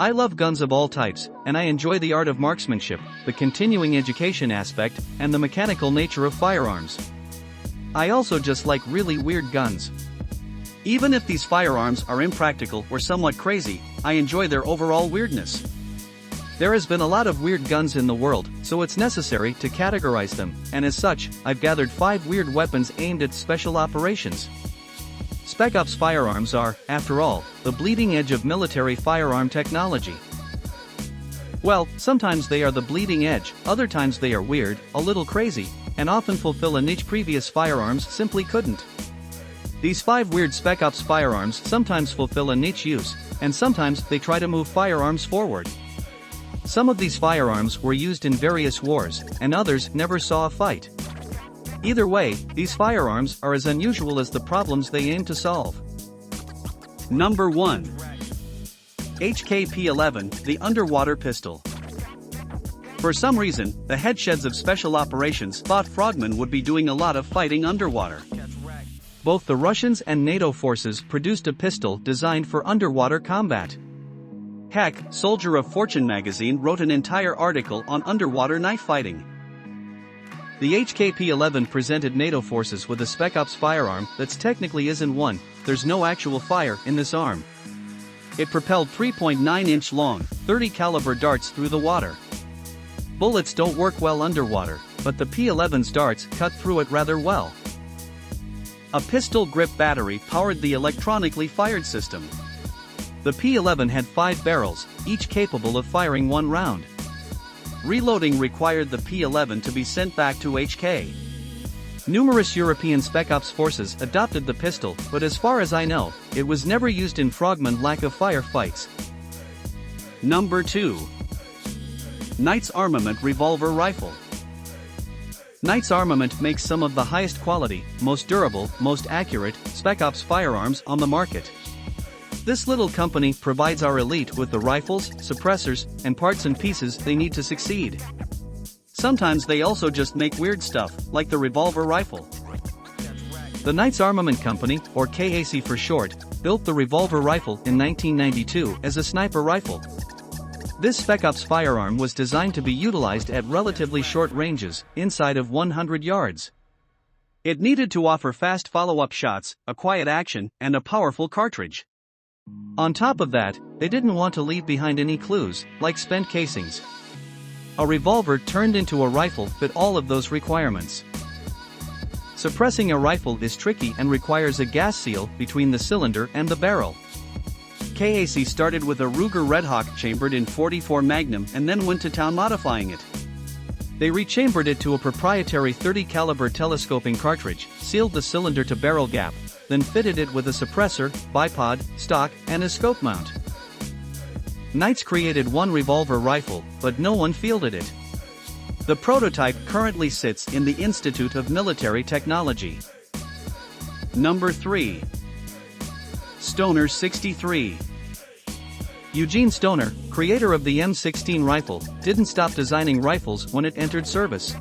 I love guns of all types, and I enjoy the art of marksmanship, the continuing education aspect, and the mechanical nature of firearms. I also just like really weird guns. Even if these firearms are impractical or somewhat crazy, I enjoy their overall weirdness. There has been a lot of weird guns in the world, so it's necessary to categorize them, and as such, I've gathered 5 weird weapons aimed at special operations. Spec Ops firearms are, after all, the bleeding edge of military firearm technology. Well, sometimes they are the bleeding edge, other times they are weird, a little crazy, and often fulfill a niche previous firearms simply couldn't. These 5 weird Spec Ops firearms sometimes fulfill a niche use, and sometimes they try to move firearms forward. Some of these firearms were used in various wars, and others never saw a fight. Either way, these firearms are as unusual as the problems they aim to solve. Number 1. HKP-11, the underwater pistol. For some reason, the headsheds of special operations thought frogmen would be doing a lot of fighting underwater. Both the Russians and NATO forces produced a pistol designed for underwater combat. Heck, Soldier of Fortune magazine wrote an entire article on underwater knife fighting. The HKP-11 presented NATO forces with a Spec Ops firearm that's technically isn't one, there's no actual fire in this arm. It propelled 3.9-inch long, 30 caliber darts through the water. Bullets don't work well underwater, but the P-11's darts cut through it rather well. A pistol grip battery powered the electronically fired system. The P-11 had 5 barrels, each capable of firing 1 round. Reloading required the P-11 to be sent back to HK. Numerous European Spec Ops forces adopted the pistol, but as far as I know, it was never used in frogmen lack of fire fights. Number 2. Knight's Armament Revolver Rifle. Knight's Armament makes some of the highest quality, most durable, most accurate Spec Ops firearms on the market. This little company provides our elite with the rifles, suppressors, and parts and pieces they need to succeed. Sometimes they also just make weird stuff, like the revolver rifle. The Knight's Armament Company, or KAC for short, built the revolver rifle in 1992 as a sniper rifle. This Spec Ops firearm was designed to be utilized at relatively short ranges, inside of 100 yards. It needed to offer fast follow-up shots, a quiet action, and a powerful cartridge. On top of that, they didn't want to leave behind any clues, like spent casings. A revolver turned into a rifle fit all of those requirements. Suppressing a rifle is tricky and requires a gas seal between the cylinder and the barrel. KAC started with a Ruger Redhawk chambered in .44 Magnum and then went to town modifying it. They rechambered it to a proprietary 30 caliber telescoping cartridge, sealed the cylinder to barrel gap, then fitted it with a suppressor, bipod, stock, and a scope mount. Knights created one revolver rifle, but no one fielded it. The prototype currently sits in the Institute of Military Technology. Number 3. Stoner 63. Eugene Stoner, creator of the M16 rifle, didn't stop designing rifles when it entered service.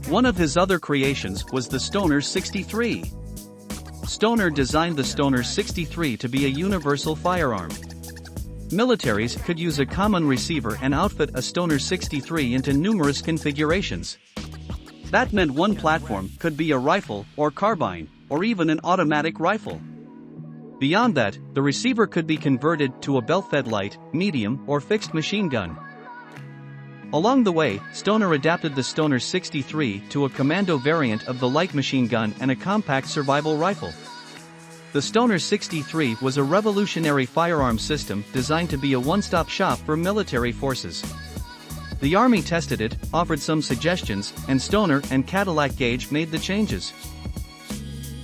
One of his other creations was the Stoner 63. Stoner designed the Stoner 63 to be a universal firearm. Militaries could use a common receiver and outfit a Stoner 63 into numerous configurations. That meant one platform could be a rifle, or carbine, or even an automatic rifle. Beyond that, the receiver could be converted to a belt-fed light, medium, or fixed machine gun. Along the way, Stoner adapted the Stoner 63 to a commando variant of the light machine gun and a compact survival rifle. The Stoner 63 was a revolutionary firearm system designed to be a one-stop shop for military forces. The Army tested it, offered some suggestions, and Stoner and Cadillac Gage made the changes.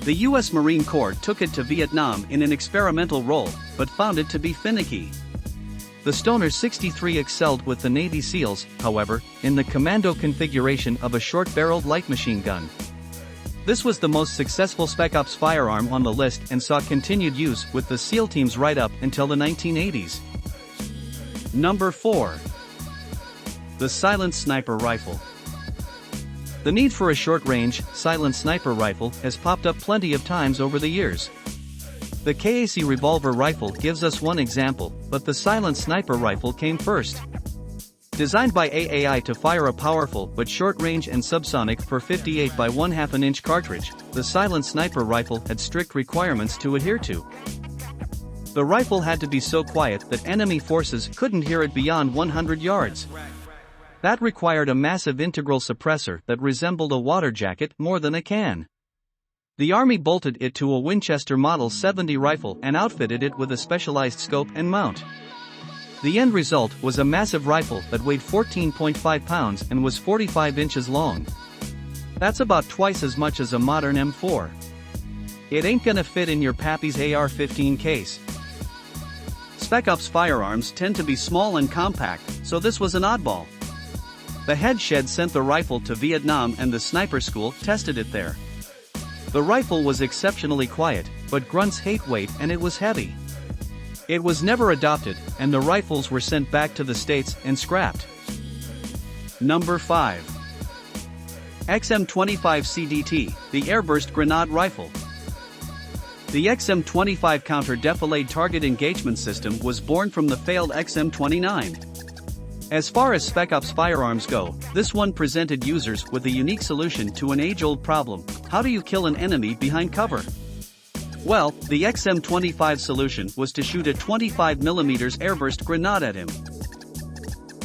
The U.S. Marine Corps took it to Vietnam in an experimental role, but found it to be finicky. The Stoner 63 excelled with the Navy SEALs, however, in the commando configuration of a short-barreled light machine gun. This was the most successful Spec Ops firearm on the list and saw continued use with the SEAL teams right up until the 1980s. Number 4. The Silent Sniper Rifle. The need for a short-range, silent sniper rifle has popped up plenty of times over the years. The KAC revolver rifle gives us one example, but the silent sniper rifle came first. Designed by AAI to fire a powerful but short-range and subsonic for 58 by 1/2 inch cartridge, the silent sniper rifle had strict requirements to adhere to. The rifle had to be so quiet that enemy forces couldn't hear it beyond 100 yards. That required a massive integral suppressor that resembled a water jacket more than a can. The Army bolted it to a Winchester Model 70 rifle and outfitted it with a specialized scope and mount. The end result was a massive rifle that weighed 14.5 pounds and was 45 inches long. That's about twice as much as a modern M4. It ain't gonna fit in your pappy's AR-15 case. Spec Ops firearms tend to be small and compact, so this was an oddball. The head shed sent the rifle to Vietnam and the sniper school tested it there. The rifle was exceptionally quiet, but grunts hate weight and it was heavy. It was never adopted, and the rifles were sent back to the States and scrapped. Number 5. XM25 CDT, the Airburst Grenade Rifle. The XM25 counter-defilade target engagement system was born from the failed XM29. As far as Spec Ops firearms go, this one presented users with a unique solution to an age-old problem: how do you kill an enemy behind cover? Well, the XM25 solution was to shoot a 25mm airburst grenade at him.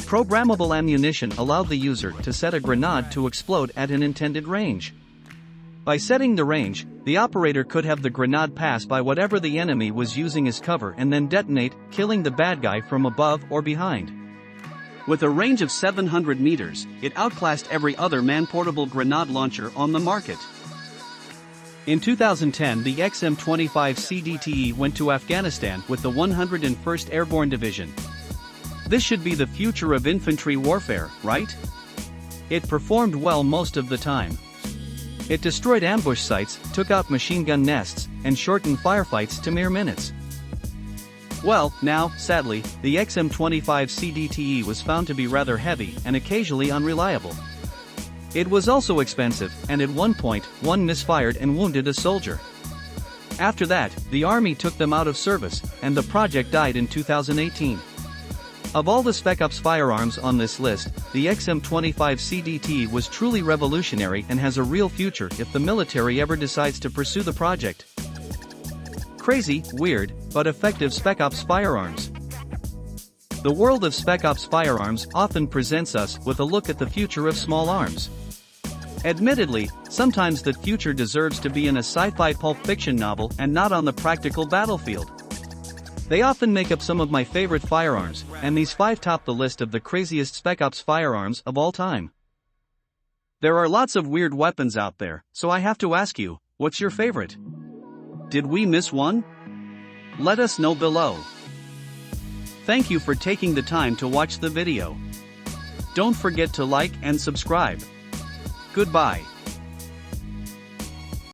Programmable ammunition allowed the user to set a grenade to explode at an intended range. By setting the range, the operator could have the grenade pass by whatever the enemy was using as cover and then detonate, killing the bad guy from above or behind. With a range of 700 meters, it outclassed every other man-portable grenade launcher on the market. In 2010, the XM25 CDTE went to Afghanistan with the 101st Airborne Division. This should be the future of infantry warfare, right? It performed well most of the time. It destroyed ambush sites, took out machine gun nests, and shortened firefights to mere minutes. Well, now, sadly, the XM25 CDTE was found to be rather heavy and occasionally unreliable. It was also expensive, and at one point, one misfired and wounded a soldier. After that, the Army took them out of service, and the project died in 2018. Of all the Spec Ops firearms on this list, the XM25 CDT was truly revolutionary and has a real future if the military ever decides to pursue the project. Crazy, weird, but effective Spec Ops firearms. The world of Spec Ops firearms often presents us with a look at the future of small arms. Admittedly, sometimes the future deserves to be in a sci-fi pulp fiction novel and not on the practical battlefield. They often make up some of my favorite firearms, and these 5 top the list of the craziest Spec Ops firearms of all time. There are lots of weird weapons out there, so I have to ask you, what's your favorite? Did we miss one? Let us know below. Thank you for taking the time to watch the video. Don't forget to like and subscribe. Goodbye.